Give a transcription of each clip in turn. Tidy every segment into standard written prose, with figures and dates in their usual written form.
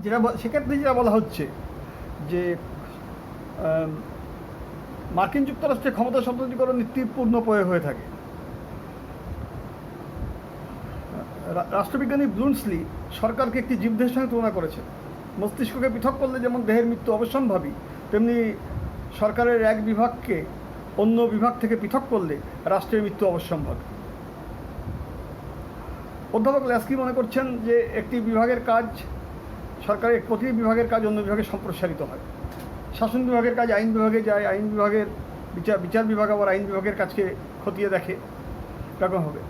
সেক্ষেত্রে যেটা বলা হচ্ছে যে মার্কিন যুক্তরাষ্ট্রে ক্ষমতা স্বতন্ত্রীকরণ নীতির পূর্ণ প্রয়োগ হয়ে থাকে। রাষ্ট্রবিজ্ঞানী ব্লুমসলি সরকারকে একটি জীবদেহের সঙ্গে তুলনা করেছেন। মস্তিষ্ককে পৃথক করলে যেমন দেহের মৃত্যু অবশ্যম্ভাবী, তেমনি সরকারের এক বিভাগকে অন্য বিভাগ থেকে পৃথক করলে রাষ্ট্রের মৃত্যু অবশ্যম্ভাবী। অধ্যাপক ল্যাস্কি মনে করছেন যে একটি বিভাগের কাজ সরকারের প্রতিটি বিভাগের কাজ অন্য বিভাগে সম্প্রসারিত হয়। শাসন বিভাগের কাজ আইন বিভাগে যায়, আইন বিভাগের বিচার বিভাগ আবার আইন বিভাগের কাজকে খতিয়ে দেখে, এরকম হবে।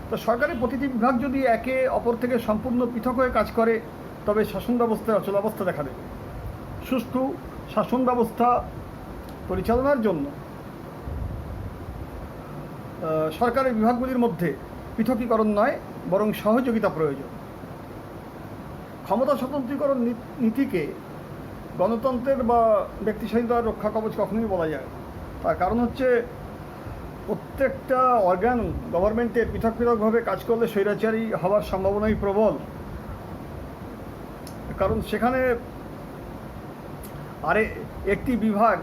তো সরকারের প্রতিটি বিভাগ যদি একে অপর থেকে সম্পূর্ণ পৃথক হয়ে কাজ করে, তবে শাসন ব্যবস্থায় অচলাবস্থা দেখা দেবে। সুষ্ঠু শাসন ব্যবস্থা পরিচালনার জন্য সরকারের বিভাগগুলির মধ্যে পৃথকীকরণ নয়, বরং সহযোগিতা প্রয়োজন। ক্ষমতা স্বতন্ত্রীকরণ নীতিকে গণতন্ত্রের বা ব্যক্তিস্বাধীনতার রক্ষা কবচ কখনোই বলা যায় না। তার কারণ হচ্ছে প্রত্যেকটা অর্গান গভর্নমেন্টের পৃথক পৃথকভাবে কাজ করলে স্বৈরাচারী হওয়ার সম্ভাবনাই প্রবল। কারণ সেখানে একটি বিভাগ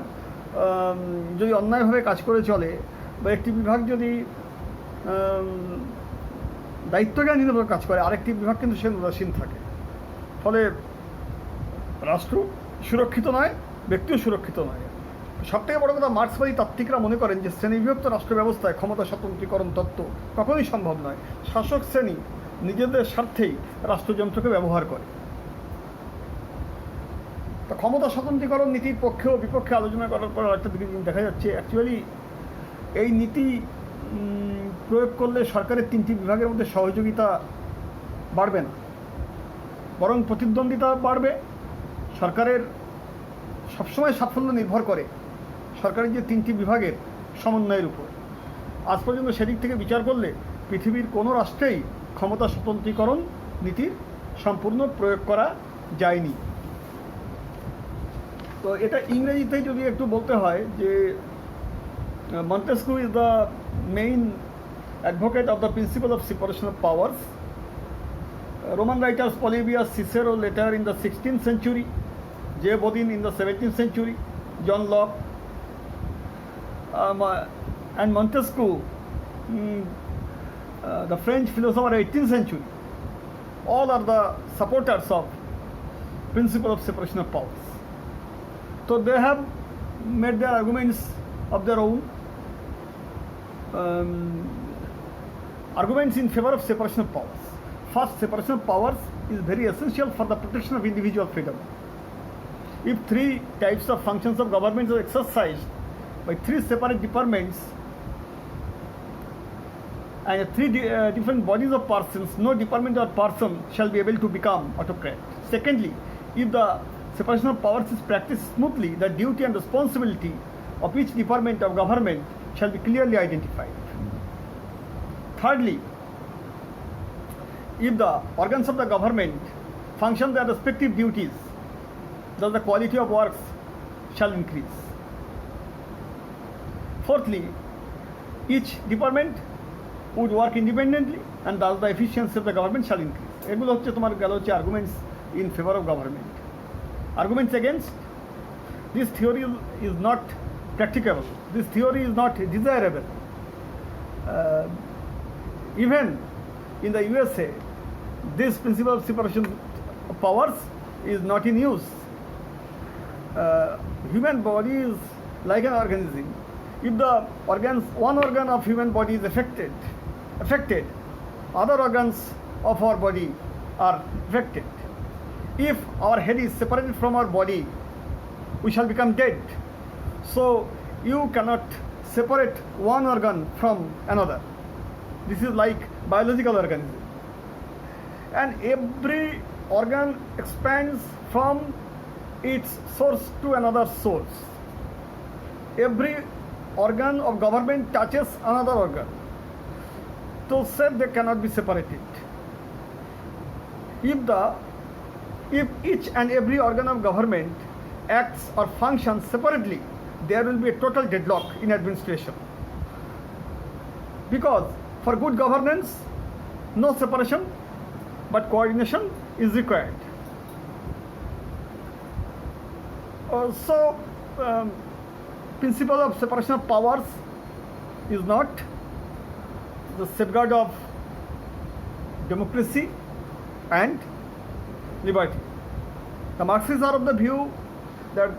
যদি অন্যায়ভাবে কাজ করে চলে, বা একটি বিভাগ যদি দায়িত্বজ্ঞানহীনভাবে কাজ করে, আরেকটি বিভাগ কিন্তু সে উদাসীন থাকে। ফলে রাষ্ট্র সুরক্ষিত নয়, ব্যক্তিও সুরক্ষিত নয়। সবথেকে বড় কথা, মার্ক্সবাদী তাত্ত্বিকরা মনে করেন যে শ্রেণীবিভক্ত রাষ্ট্র ব্যবস্থায় ক্ষমতা স্বতন্ত্রীকরণ তত্ত্ব কখনোই সম্ভব নয়। শাসক শ্রেণী নিজেদের স্বার্থেই রাষ্ট্রযন্ত্রকে ব্যবহার করে। তো ক্ষমতা স্বতন্ত্রীকরণ নীতির পক্ষে ও বিপক্ষে আলোচনা করার পর একটা দিকে দেখা যাচ্ছে অ্যাকচুয়ালি এই নীতি প্রয়োগ করলে সরকারের তিনটি বিভাগের মধ্যে সহযোগিতা বাড়বে না, বরং প্রতিদ্বন্দ্বিতা বাড়বে। সরকারের সবসময় সাফল্য নির্ভর করে সরকারের যে তিনটি বিভাগের সমন্বয়ের উপর। আজ পর্যন্ত সেদিক থেকে বিচার করলে পৃথিবীর কোনো রাষ্ট্রেই ক্ষমতা স্বতন্ত্রীকরণ নীতির সম্পূর্ণ প্রয়োগ করা যায়নি। তো এটা ইংরেজিতে যদি একটু বলতে হয় যে Montesquieu is the main advocate of the principle of separation of powers. Roman writers Polybius, Cicero later in the 16th century, J. Bodin in the 17th century, John Locke, and Montesquieu, the French philosopher 18th century, all are the supporters of principle of separation of powers. So they have made their arguments of their own, arguments in favor of separation of powers. First, separation of powers is very essential for the protection of individual freedom. If three types of functions of government are exercised by three separate departments and three different bodies of persons, no department or person shall be able to become autocrat. Secondly, if the separation of powers is practiced smoothly, the duty and responsibility of each department of government shall be clearly identified. Thirdly, if the organs of the government function their respective duties, thus the quality of works shall increase. Fourthly, each department would work independently and thus the efficiency of the government shall increase. এগুলো হচ্ছে তোমার গেল হচ্ছে arguments in favor of government. Arguments against, this theory is not practicable, this theory is not desirable. Even in the USA, this principle of separation of powers is not in use. Human body is like an organism. If the one organ of human body is affected, other organs of our body are affected. If our head is separated from our body, we shall become dead. So you cannot separate one organ from another. This is like biological organism. And every organ expands from its source to another source. Every organ of government touches another organ. So said they cannot be separated. If each and every organ of government acts or functions separately, there will be a total deadlock in administration. Because for good governance, no separation but coordination is required. So, principle of separation of powers is not the safeguard of democracy and liberty. The Marxists are of the view that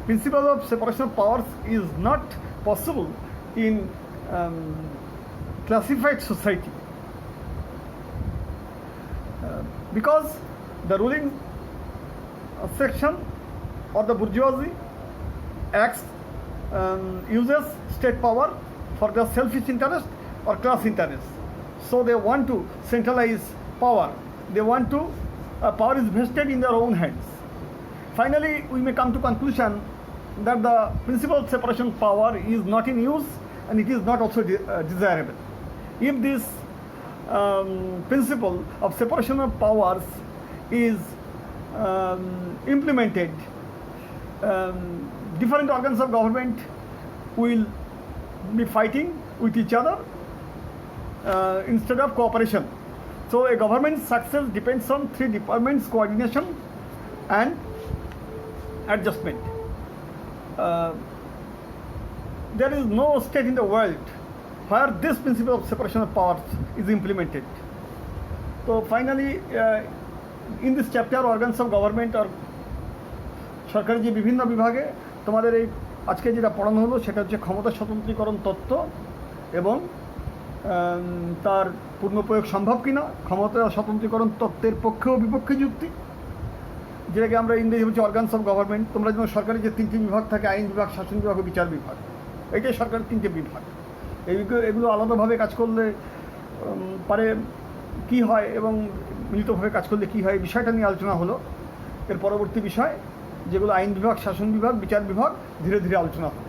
principle of separation of powers is not possible in classified society because the ruling section or the bourgeoisie acts uses state power for their selfish interest or class interest. So they want to centralize power. They want to power is vested in their own hands. Finally, we may come to conclusion that the principle of separation of power is not in use and it is not also desirable. If this principle of separation of powers is implemented, different organs of government will be fighting with each other instead of cooperation. So a government's success depends on three departments: coordination and adjustment. There is no state in the world where this principle of separation of powers is implemented. So finally, in this chapter, organs of government or সরকারি যে বিভিন্ন বিভাগে তোমাদের এই আজকে যেটা পড়ানো হলো সেটা হচ্ছে ক্ষমতা স্বতন্ত্রীকরণ তত্ত্ব এবং তার পূর্ণপ্রয়োগ সম্ভব কিনা, ক্ষমতা স্বতন্ত্রীকরণ তত্ত্বের পক্ষে ও বিপক্ষে যুক্তি, যেটাকে আমরা ইংরেজি বলছি অর্গানস অফ গভর্নমেন্ট। তোমরা যেমন সরকারি যে তিনটি বিভাগ থাকে, আইন বিভাগ, শাসন বিভাগ ও বিচার বিভাগ, এটাই সরকারের তিনটে বিভাগ। এগুলো আলাদাভাবে কাজ করলে পারে কী হয় এবং মিলিতভাবে কাজ করলে কী হয়, এই বিষয়টা নিয়ে আলোচনা হলো। এর পরবর্তী বিষয় যেগুলো আইন বিভাগ, শাসন বিভাগ, বিচার বিভাগ ধীরে ধীরে আলোচনা হবে।